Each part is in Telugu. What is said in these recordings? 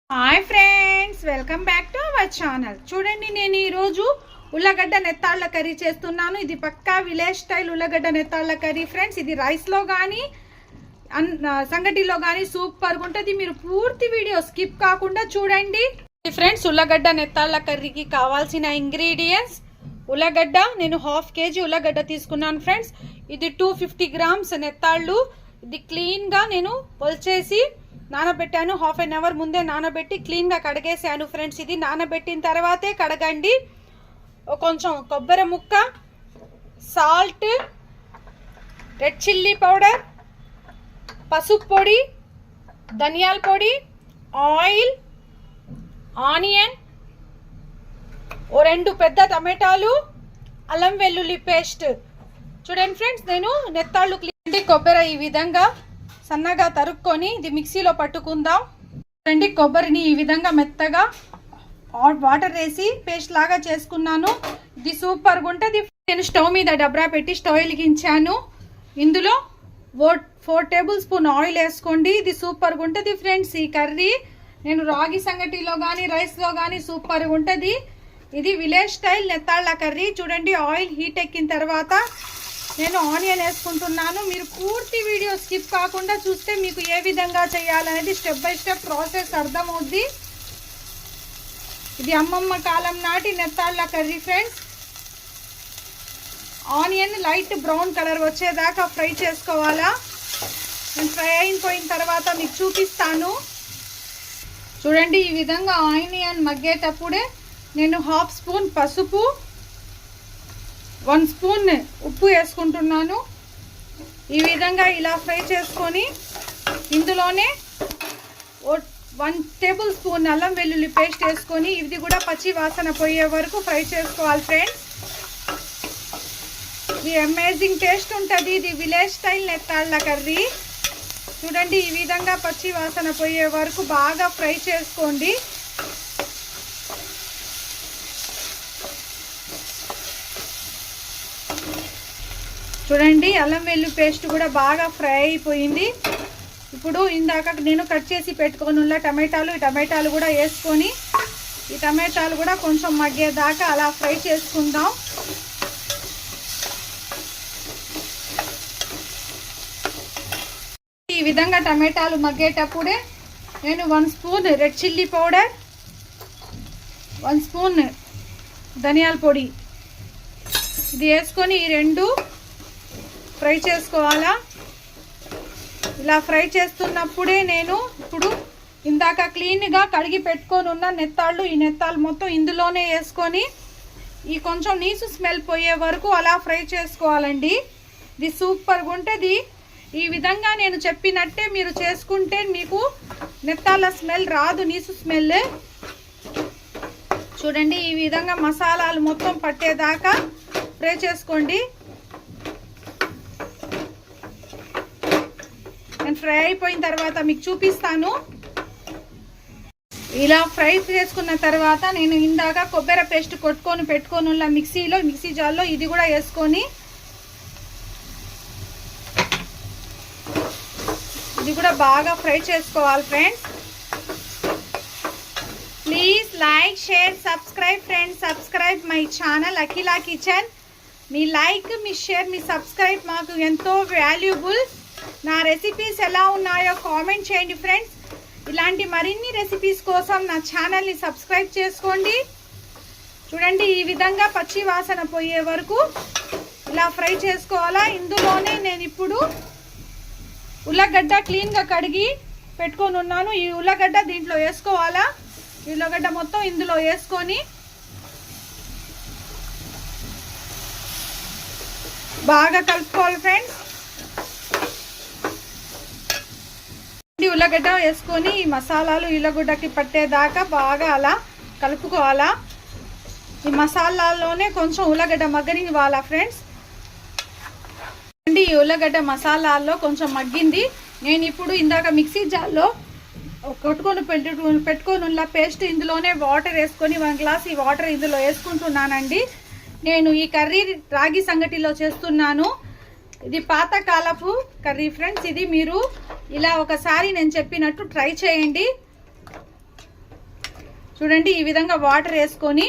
Hi friends, welcome back to our channel. చూడండి, నేను ఈరోజు ఉల్లగడ్డ నెత్తాళ్ళ కర్రీ చేస్తున్నాను. ఇది పక్కా విలేజ్ స్టైల్ ఉల్లగడ్డ నెత్తాళ్ళ కర్రీ ఫ్రెండ్స్. ఇది రైస్లో కానీ సంగటిలో కానీ సూపర్గా ఉంటుంది. మీరు పూర్తి వీడియో స్కిప్ కాకుండా చూడండి ఫ్రెండ్స్. ఉల్లగడ్డ నెత్తాళ్ళ కర్రీకి కావాల్సిన ఇంగ్రీడియంట్స్: ఉల్లగడ్డ నేను 1/2 kg ఉల్లగడ్డ తీసుకున్నాను ఫ్రెండ్స్. ఇది 250 grams నెత్తాళ్ళు. ఇది క్లీన్గా నేను పొల్చేసి నానబెట్టాను. 1/2 hour ముందే నానబెట్టి క్లీన్గా కడిగేసాను ఫ్రెండ్స్. ఇది నానబెట్టిన తర్వాతే కడగండి. కొంచెం కొబ్బరి ముక్క, సాల్ట్, రెడ్ చిల్లీ పౌడర్, పసుపు పొడి, ధనియాల పొడి, ఆయిల్, ఆనియన్, 2 పెద్ద టమాటాలు, అల్లం వెల్లుల్లి పేస్ట్. చూడండి ఫ్రెండ్స్, నేను నెత్తాళ్ళు కొబ్బరి ఈ విధంగా సన్నగా తరుక్కొని ఇది మిక్సీలో పట్టుకుందాం. చూడండి, కొబ్బరిని ఈ విధంగా మెత్తగా వాటర్ వేసి పేస్ట్ లాగా చేసుకున్నాను. ఇది సూపర్గా ఉంటుంది. నేను స్టవ్ మీద డబ్రా పెట్టి స్టవ్ వెలిగించాను. ఇందులో 4 tablespoon ఆయిల్ వేసుకోండి. ఇది సూపర్గా ఉంటుంది ఫ్రెండ్స్. ఈ కర్రీ నేను రాగి సంగటిలో కానీ రైస్లో కానీ సూపర్గా ఉంటుంది. ఇది విలేజ్ స్టైల్ నెత్తాళ్ళ కర్రీ. చూడండి, ఆయిల్ హీట్ ఎక్కిన తర్వాత నేను ఆనియన్ వేసుకుంటున్నాను. మీరు పూర్తి వీడియో స్కిప్ కాకుండా చూస్తే మీకు ఏ విధంగా చేయాలనేది స్టెప్ బై స్టెప్ ప్రాసెస్ అర్థమవుద్ది. ఇది అమ్మమ్మ కాలం నాటి నెత్తాళ్ళ curry friends. Onion light brown colour వచ్చేదాకా ఫ్రై చేసుకోవాలా. నేను ఫ్రై అయిపోయిన తర్వాత మీకు చూపిస్తాను. చూడండి, ఈ విధంగా ఆనియన్ మగ్గేటప్పుడే నేను 1/2 spoon పసుపు, 1 spoon ఉప్పు వేసుకుంటున్నాను. ఈ విధంగా ఇలా ఫ్రై చేసుకొని ఇందులోనే 1 tablespoon అల్లం వెల్లుల్లి పేస్ట్ వేసుకొని ఇది కూడా పచ్చి వాసన పోయే వరకు ఫ్రై చేసుకోవాలి ఫ్రెండ్స్. ఇది అమేజింగ్ టేస్ట్ ఉంటుంది. ఇది విలేజ్ స్టైల్ నెత్తాళ్ళ కర్రీ. చూడండి, ఈ విధంగా పచ్చి వాసన పోయే వరకు బాగా ఫ్రై చేసుకోండి. చూడండి, అల్లం వెల్లుల్లి పేస్ట్ కూడా బాగా ఫ్రై అయిపోయింది. ఇప్పుడు ఇందాక నేను కట్ చేసి పెట్టుకొని ఉన్న టమాటాలు కూడా వేసుకొని ఈ టమాటాలు కూడా కొంచెం మగ్గేదాకా అలా ఫ్రై చేసుకుందాం. ఈ విధంగా టమాటాలు మగ్గేటప్పుడే నేను 1 spoon red chilli powder, 1 spoon ధనియాల పొడి ఇది వేసుకొని ఈ 2 ఫ్రై చేసుకోవాలా. ఇలా ఫ్రై చేస్తున్నప్పుడే నేను ఇప్పుడు ఇందాక క్లీన్గా కడిగి పెట్టుకొని ఉన్న నెత్తాళ్ళు, ఈ నెత్తాళ్ళు మొత్తం ఇందులోనే వేసుకొని ఈ కొంచెం నీసు స్మెల్ పోయే వరకు అలా ఫ్రై చేసుకోవాలండి. ఇది సూపర్గా ఉంటుంది. ఈ విధంగా నేను చెప్పినట్టే మీరు చేసుకుంటే మీకు నెత్తాళ్ళ స్మెల్ రాదు, నీసు స్మెల్. చూడండి, ఈ విధంగా మసాలాలు మొత్తం పట్టేదాకా ఫ్రై చేసుకోండి. నేను ఫ్రై అయిపోయిన తర్వాత మీకు చూపిస్తాను. ఇలా ఫ్రై చేసుకున్న తర్వాత నేను ఇందాక కొబ్బరి పేస్ట్ కొట్టుకొని పెట్టుకొని ఉన్న మిక్సీ జార్లో ఇది కూడా వేసుకొని ఇది కూడా బాగా ఫ్రై చేసుకోవాలి friends. Please like, share, subscribe friends. Subscribe my channel Akhila kitchen. Me like, me share, me subscribe మాకు ఎంతో వాల్యుబుల్. నా రెసిపీస్ ఎలా ఉన్నాయో కామెంట్ చేయండి ఫ్రెండ్స్. ఇలాంటి మరిన్ని రెసిపీస్ కోసం నా ఛానల్ని సబ్స్క్రైబ్ చేసుకోండి. చూడండి, ఈ విధంగా పచ్చి వాసన పోయే వరకు ఇలా ఫ్రై చేసుకోవాలా. ఇందులోనే నేను ఇప్పుడు ఉల్లగడ్డ క్లీన్గా కడిగి పెట్టుకొని ఉన్నాను. ఈ ఉల్లగడ్డ దీంట్లో వేసుకోవాలా. ఈ ఉల్లగడ్డ మొత్తం ఇందులో వేసుకొని బాగా కలుపుకోవాలి ఫ్రెండ్స్. ఉల్లగడ్డ వేసుకొని ఈ మసాలాలు ఉల్లగడ్డకి పట్టేదాకా బాగా అలా కలుపుకోవాలా. ఈ మసాలాల్లోనే కొంచెం ఉల్లగడ్డ మగ్గనివ్వాలా ఫ్రెండ్స్. ఈ ఉల్లగడ్డ మసాలాల్లో కొంచెం మగ్గింది. నేను ఇప్పుడు ఇందాక మిక్సీ జార్లో పెట్టుకొని ఉన్న పేస్ట్ ఇందులోనే వాటర్ వేసుకొని 1 glass ఈ వాటర్ ఇందులో వేసుకుంటున్నానండి. నేను ఈ కర్రీ రాగి సంగటిలో చేస్తున్నాను. ఇది పాతకాలపు కర్రీ ఫ్రెండ్స్. ఇది మీరు ఇలా ఒకసారి నేను చెప్పినట్టు ట్రై చేయండి. చూడండి ఈ విధంగా వాటర్ వేసుకొని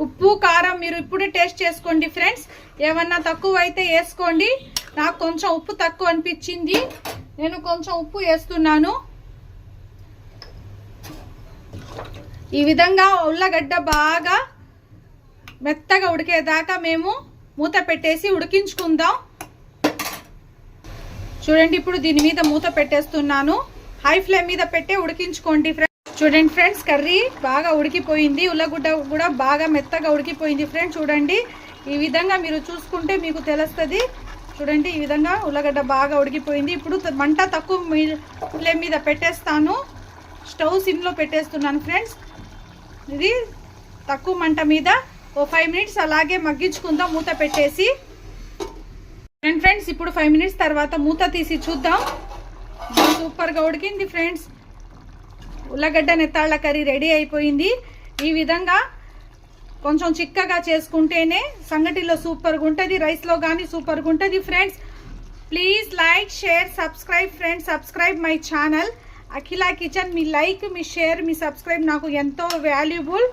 ఉప్పు కారం మీరు ఇప్పుడే టేస్ట్ చేసుకోండి ఫ్రెండ్స్. ఏమన్నా తక్కువ అయితే వేసుకోండి. నాకు కొంచెం ఉప్పు తక్కువ అనిపించింది, నేను కొంచెం ఉప్పు వేస్తున్నాను. ఈ విధంగా ఉల్లగడ్డ బాగా మెత్తగా ఉడికేదాకా మేము మూత పెట్టేసి ఉడికించుకుందాం. చూడండి ఇప్పుడు దీని మీద మూత పెట్టేస్తున్నాను. హై ఫ్లేమ్ మీద పెట్టే ఉడికించుకోండి ఫ్రెండ్స్. చూడండి ఫ్రెండ్స్, కర్రీ బాగా ఉడికిపోయింది. ఉల్లగడ్డ కూడా బాగా మెత్తగా ఉడికిపోయింది ఫ్రెండ్స్. చూడండి ఈ విధంగా మీరు చూసుకుంటే మీకు తెలుస్తుంది. చూడండి ఈ విధంగా ఉల్లగడ్డ బాగా ఉడికిపోయింది. ఇప్పుడు మంట తక్కువ ఫ్లేమ్ మీద పెట్టేస్తాను. స్టవ్ సిమ్లో పెట్టేస్తున్నాను ఫ్రెండ్స్. ఇది తక్కువ మంట మీద ఓ 5 మినిట్స్ అలాగే మగ్గించుకుందాం మూత పెట్టేసి. ఫ్రెండ్స్ ఇప్పుడు 5 మినిట్స్ తర్వాత మూత తీసి చూద్దాం. సూపర్గా ఉడికింది ఫ్రెండ్స్. ఉల్లగడ్డ నెత్తాళ్ళ కర్రీ రెడీ అయిపోయింది. ఈ విధంగా కొంచెం చిక్కగా చేసుకుంటేనే సంగటిలో సూపర్గా ఉంటుంది, రైస్లో కానీ సూపర్గా ఉంటుంది friends. Please like, share, subscribe friends. Subscribe my channel Akhila kitchen. Me like, me share, me subscribe నాకు ఎంతో వాల్యుబుల్.